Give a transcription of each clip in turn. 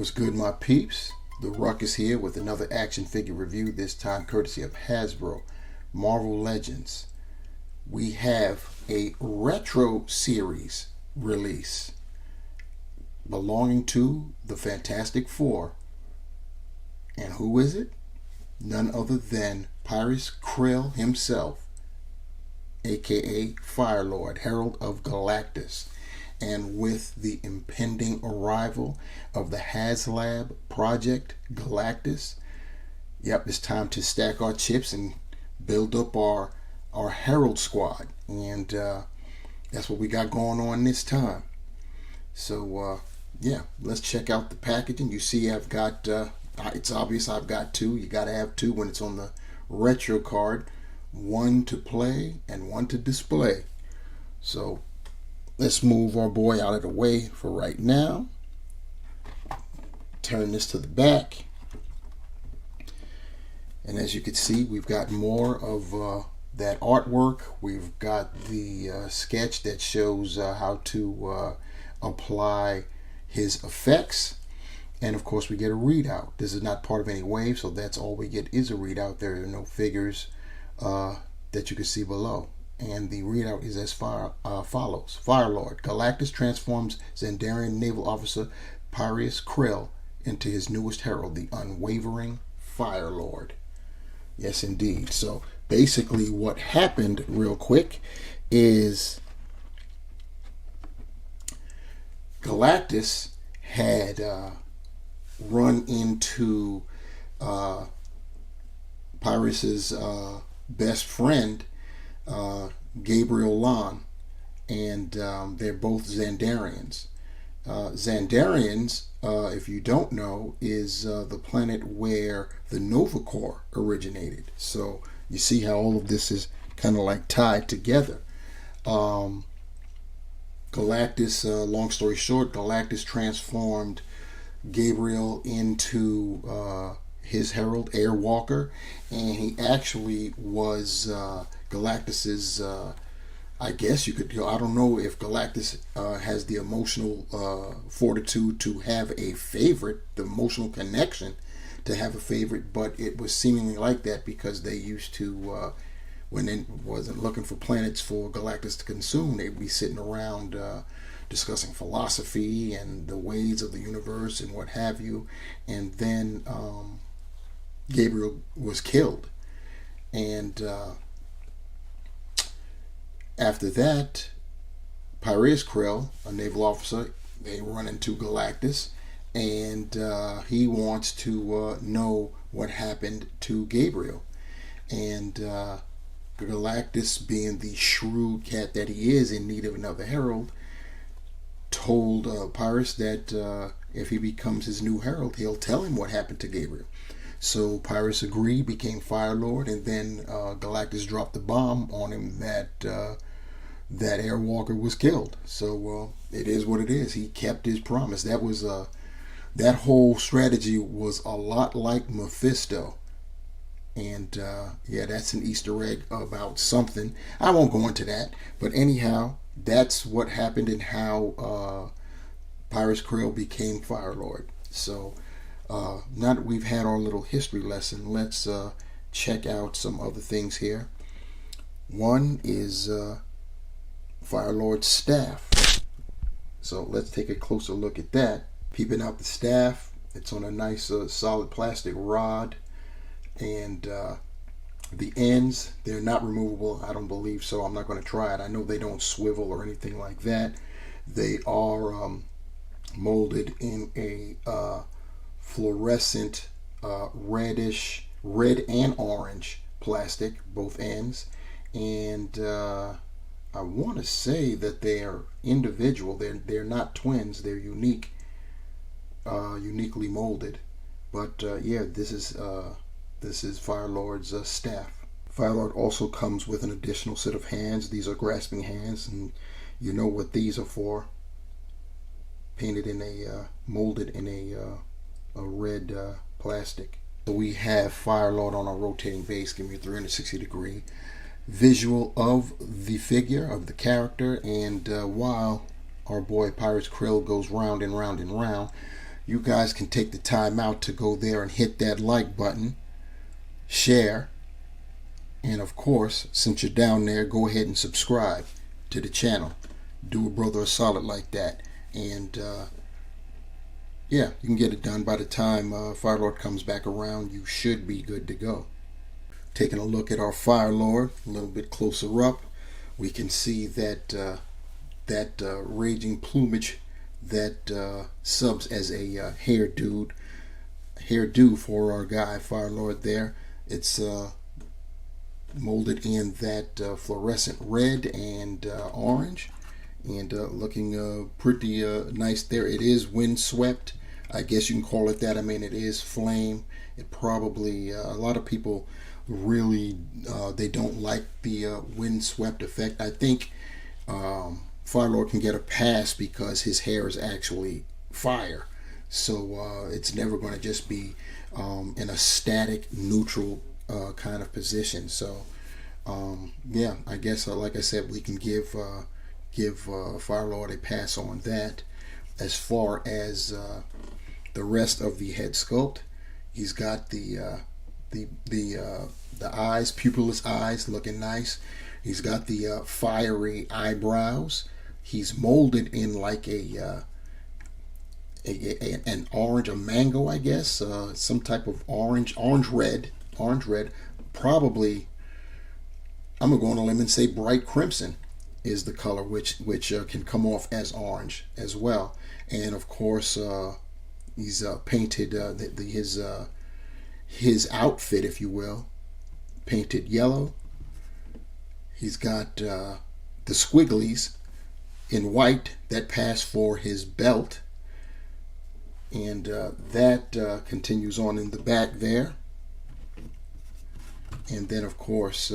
What's good, my peeps? The Ruck is here with another action figure review, this time courtesy of Hasbro Marvel Legends. We have a retro series release belonging to the Fantastic Four. And who is it? None other than Pyrus Krill himself, aka Firelord, Herald of Galactus. And with the impending arrival of the HasLab Project Galactus, yep, it's time to stack our chips and build up our Herald squad. And that's what we got going on this time. So, yeah, let's check out the packaging. You see I've got, it's obvious I've got two. You got to have two when it's on the retro card. One to play and one to display. So, let's move our boy out of the way for right now. Turn this to the back. And as you can see, we've got more of that artwork. We've got the sketch that shows how to apply his effects. And of course, we get a readout. This is not part of any wave, so that's all we get is a readout. There are no figures that you can see below. And the readout is as follows. Firelord. Galactus transforms Xandarian naval officer Pyrus Krill into his newest herald, the unwavering Firelord. Yes, indeed. So basically what happened real quick is Galactus had run into Pyrus's best friend, Gabriel Lan, and they're both Xandarians. Xandarians, if you don't know, is the planet where the Nova Corps originated. So you see how all of this is kind of like tied together. Galactus, long story short, Galactus transformed Gabriel into his herald, Airwalker, and he actually was Galactus's, I guess you could, I don't know if Galactus has the emotional fortitude to have a favorite, the emotional connection to have a favorite, but it was seemingly like that because they used to, when they wasn't looking for planets for Galactus to consume, they'd be sitting around discussing philosophy and the ways of the universe and what have you. And then Gabriel was killed. And after that, Pyrus Krill, a naval officer, they run into Galactus, and he wants to know what happened to Gabriel. And Galactus, being the shrewd cat that he is in need of another herald, told Pyrus that if he becomes his new herald, he'll tell him what happened to Gabriel. So Pyrus agreed, became Firelord, and then Galactus dropped the bomb on him that that Airwalker was killed. So it is what it is. He kept his promise. That was that whole strategy was a lot like Mephisto. And yeah, that's an Easter egg about something. I won't go into that. But anyhow, that's what happened and how Pyrus Krill became Firelord. So now that we've had our little history lesson, let's check out some other things here. One is Firelord's staff. So let's take a closer look at that. Peeping out the staff, it's on a nice solid plastic rod, and the ends, they're not removable. I don't believe so. I'm not going to try it. I know they don't swivel or anything like that. They are molded in a fluorescent reddish, red and orange plastic, both ends. And I want to say that they are individual. They're not twins. They're unique, uniquely molded. But yeah, this is Firelord's staff. Firelord also comes with an additional set of hands. These are grasping hands, and you know what these are for. Painted in a, molded in a red plastic. So we have Firelord on a rotating base, giving you a 360 degree visual of the figure, of the character. And while our boy Pyrus Krill goes round and round and round, you guys can take the time out to go there and hit that like button, share, and of course, since you're down there, go ahead and subscribe to the channel. Do a brother a solid like that. And yeah, you can get it done by the time Firelord comes back around. You should be good to go. Taking a look at our Firelord a little bit closer up, we can see that raging plumage that subs as a hairdo for our guy Firelord there. It's molded in that fluorescent red and orange, and looking pretty nice there. It is windswept, I guess you can call it that. I mean, it is flame. It probably a lot of people really they don't like the windswept effect. I think Firelord can get a pass because his hair is actually fire, so it's never going to just be in a static neutral kind of position. So yeah, I guess like I said, we can give Firelord a pass on that. As far as the rest of the head sculpt, he's got the eyes, pupilless eyes, looking nice. He's got the fiery eyebrows. He's molded in like an orange, a mango, I guess, some type of orange red. Probably, I'm gonna go on a limb and say bright crimson is the color, which can come off as orange as well. And of course, he's painted his outfit, if you will, painted yellow. He's got the squigglies in white that pass for his belt, and that continues on in the back there. And then of course,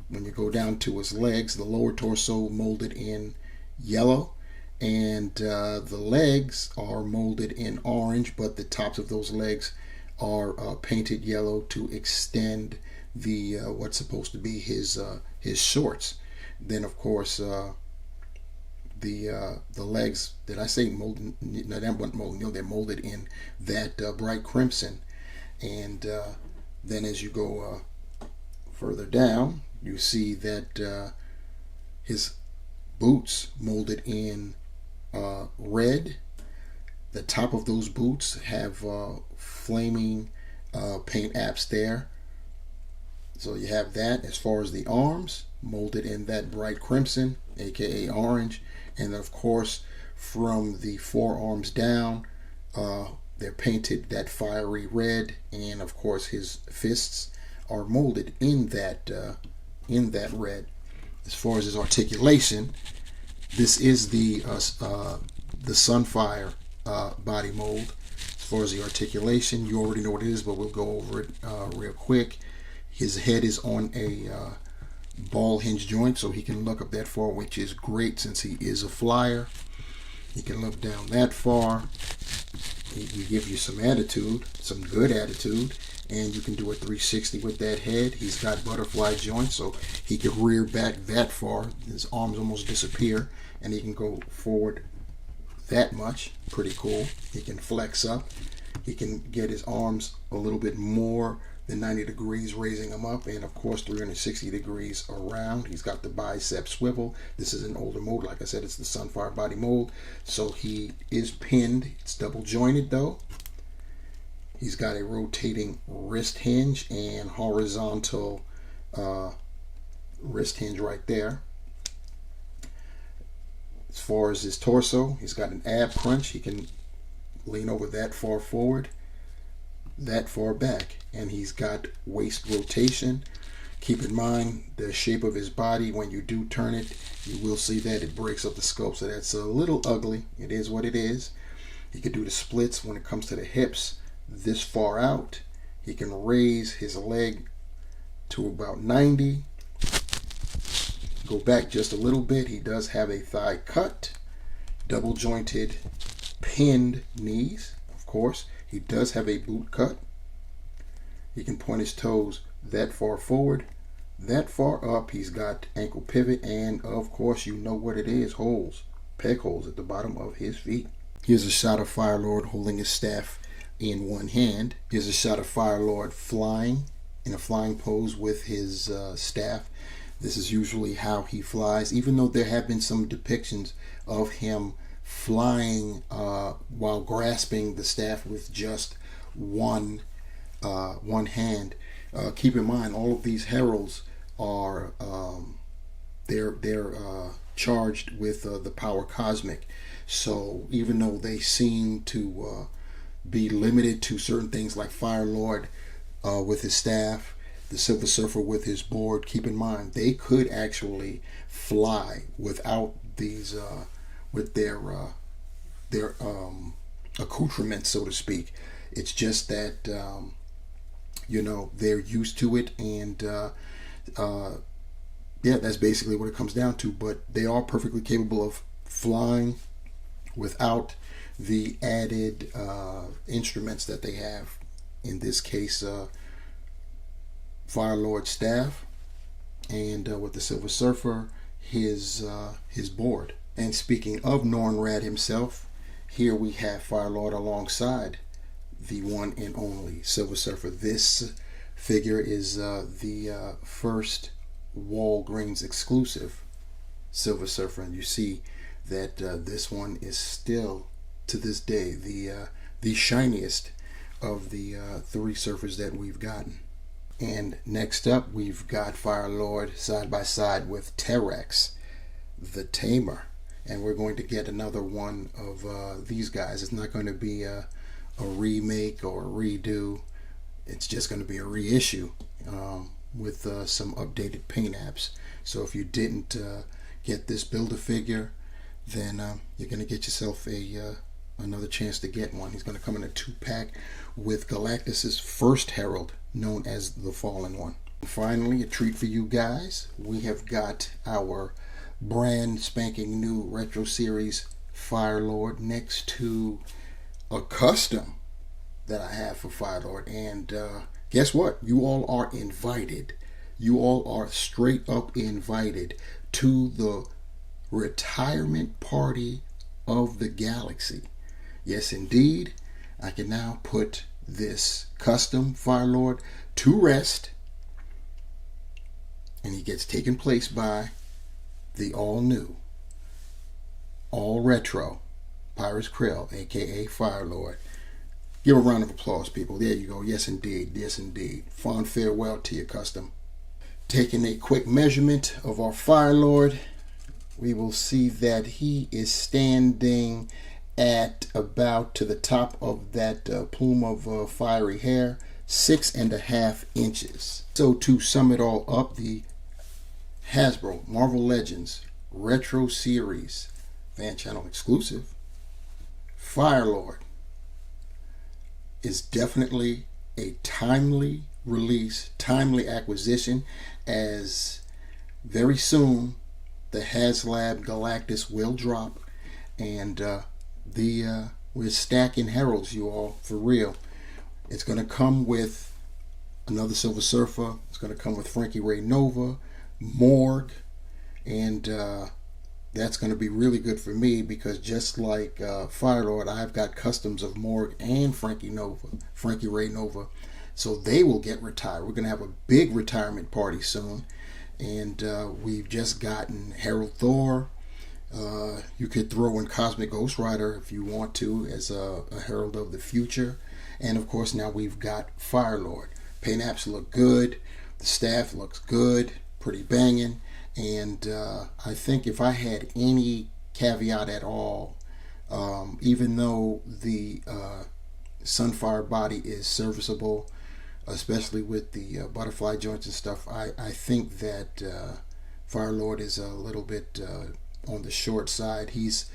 when you go down to his legs, the lower torso molded in yellow, and the legs are molded in orange, but the tops of those legs are painted yellow to extend the what's supposed to be his shorts. Then of course, the legs, did I say molded? No, that wasn't molded. No, they're molded in that bright crimson. And then as you go further down, you see that his boots molded in red. The top of those boots have flaming paint apps there. So you have that. As far as the arms, molded in that bright crimson, aka orange. And of course, from the forearms down, they're painted that fiery red. And of course, his fists are molded in that red. As far as his articulation, this is the Sunfire body mold. As far as the articulation, you already know what it is, but we'll go over it real quick. His head is on a ball hinge joint, so he can look up that far, which is great since he is a flyer. He can look down that far. He gives you some attitude, some good attitude, and you can do a 360 with that head. He's got butterfly joints, so he can rear back that far. His arms almost disappear, and he can go forward that much. Pretty cool. He can flex up. He can get his arms a little bit more than 90 degrees, raising them up, and of course 360 degrees around. He's got the bicep swivel. This is an older mold. Like I said, it's the Sunfire body mold. So he is pinned. It's double jointed though. He's got a rotating wrist hinge and horizontal wrist hinge right there. As far as his torso, he's got an ab crunch. He can lean over that far forward, that far back, and he's got waist rotation. Keep in mind the shape of his body. When you do turn it, you will see that it breaks up the sculpt, so that's a little ugly. It is what it is. He can do the splits when it comes to the hips this far out. He can raise his leg to about 90. Go back just a little bit. He does have a thigh cut, double jointed pinned knees. Of course, he does have a boot cut. He can point his toes that far forward, that far up. He's got ankle pivot, and of course, you know what it is, holes, peg holes at the bottom of his feet. Here's a shot of Firelord holding his staff in one hand. Here's a shot of Firelord flying in a flying pose with his staff. This is usually how he flies, even though there have been some depictions of him flying while grasping the staff with just one hand. Keep in mind, all of these heralds are they're charged with the power cosmic. So even though they seem to be limited to certain things like Firelord with his staff, the Silver Surfer with his board, keep in mind they could actually fly without these with their accoutrements, so to speak. It's just that they're used to it, and yeah, that's basically what it comes down to. But they are perfectly capable of flying without the added instruments that they have. In this case, Firelord's staff, and with the Silver Surfer, his board. And speaking of Nornrad himself, here we have Firelord alongside the one and only Silver Surfer. This figure is the first Walgreens exclusive Silver Surfer, and you see that this one is still to this day the shiniest of the three surfers that we've gotten. And next up, we've got Firelord side by side with Terex, the Tamer. And we're going to get another one of these guys. It's not going to be a remake or a redo. It's just going to be a reissue with some updated paint apps. So if you didn't get this Build-A-Figure, then you're going to get yourself another chance to get one. He's going to come in a 2-pack with Galactus's first Herald, known as the Fallen One. Finally, a treat for you guys. We have got our brand spanking new Retro Series Firelord next to a custom that I have for Firelord. And guess what? You all are invited. You all are straight up invited to the retirement party of the galaxy. Yes, indeed. I can now put this custom Firelord to rest, and he gets taken place by the all-new, all-retro Pyrus Krill, aka Firelord. Give a round of applause, people. There you go. Yes, indeed. Yes, indeed. Fond farewell to your custom. Taking a quick measurement of our Firelord, we will see that he is standing at about to the top of that plume of fiery hair, 6.5 inches. So to sum it all up, the Hasbro Marvel Legends Retro Series Fan Channel exclusive Firelord is definitely a timely release, timely acquisition, as very soon the HasLab Galactus will drop, and we're stacking Heralds, you all, for real. It's going to come with another Silver Surfer. It's going to come with Frankie Ray Nova, Morg, and that's going to be really good for me, because just like Firelord, I've got customs of Morg and Frankie Ray Nova, so they will get retired. We're going to have a big retirement party soon, and we've just gotten Herald Thor. You could throw in Cosmic Ghost Rider if you want to, as a Herald of the Future, and of course now we've got Firelord. Paint apps look good, the staff looks good, pretty banging. And I think if I had any caveat at all, even though the Sunfire body is serviceable, especially with the butterfly joints and stuff, I think that Firelord is a little bit on the short side. He's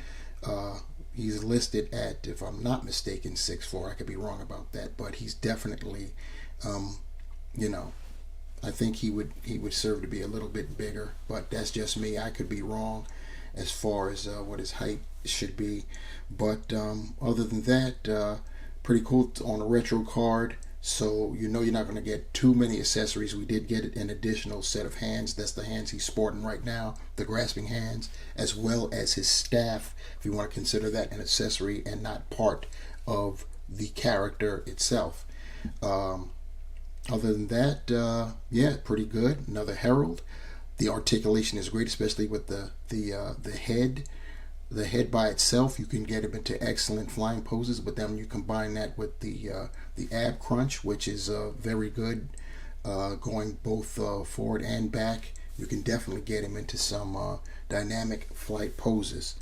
listed at, if I'm not mistaken, 6'4". I could be wrong about that, but he's definitely, I think he would serve to be a little bit bigger, but that's just me. I could be wrong as far as what his height should be. But other than that, pretty cool on a retro card. So you know you're not going to get too many accessories. We did get an additional set of hands. That's the hands he's sporting right now, the grasping hands, as well as his staff, if you want to consider that an accessory and not part of the character itself. Other than that, yeah, pretty good. Another Herald. The articulation is great, especially with the head. The head by itself, you can get him into excellent flying poses, but then when you combine that with the ab crunch, which is very good, going both forward and back, you can definitely get him into some dynamic flight poses.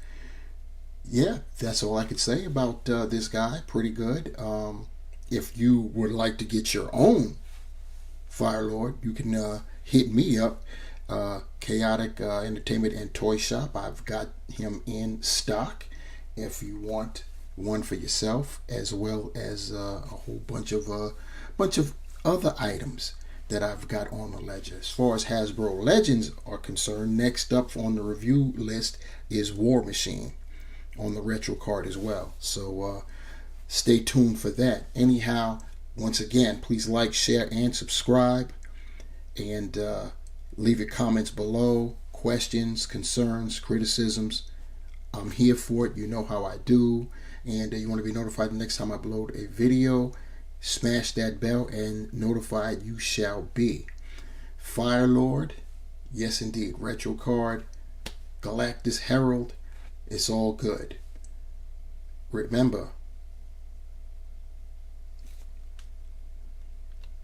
Yeah, that's all I could say about this guy. Pretty good. If you would like to get your own Firelord, you can hit me up. Chaotic Entertainment and Toy Shop. I've got him in stock if you want one for yourself, as well as a whole bunch of other items that I've got on the ledger. As far as Hasbro Legends are concerned, next up on the review list is War Machine on the retro card as well. So stay tuned for that. Anyhow, once again, please like, share, and subscribe, and leave your comments below, questions, concerns, criticisms. I'm here for it. You know how I do. And you want to be notified the next time I upload a video, smash that bell and notified you shall be. Firelord, yes indeed. Retro card, Galactus Herald, it's all good. Remember,